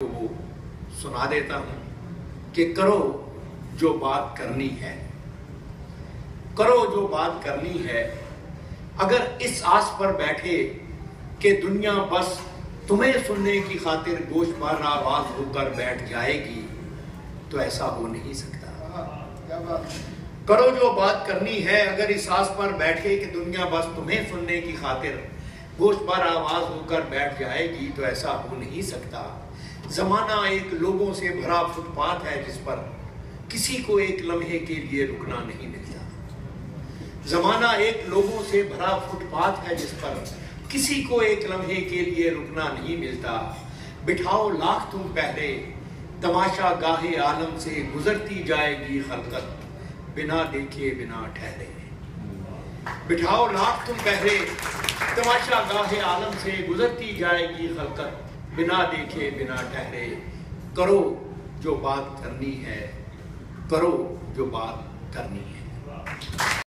वो सुना देता हूं कि करो जो बात करनी है, करो जो बात करनी है। अगर इस आस पर बैठे कि दुनिया बस तुम्हें सुनने की खातिर गोशवार आवाज होकर बैठ जाएगी, तो ऐसा हो नहीं सकता। करो जो बात करनी है। अगर इस आस पर बैठे कि दुनिया बस तुम्हें सुनने की खातिर गोशवार आवाज होकर बैठ जाएगी, तो ऐसा हो नहीं सकता। जमाना एक लोगों से भरा फुटपाथ है जिस पर किसी को एक लम्हे के लिए रुकना नहीं मिलता। जमाना एक लोगों से भरा फुटपाथ है जिस पर किसी को एक लम्हे के लिए रुकना नहीं मिलता। बिठाओ लाख तुम पहले, तमाशा गाहे आलम से गुजरती जाएगी खलकत, बिना देखे बिना ठहरे। बिठाओ लाख तुम पहले, तमाशा गाहे आलम से गुजरती जाएगी खलकत, बिना देखे बिना ठहरे। करो जो बात करनी है, करो जो बात करनी है।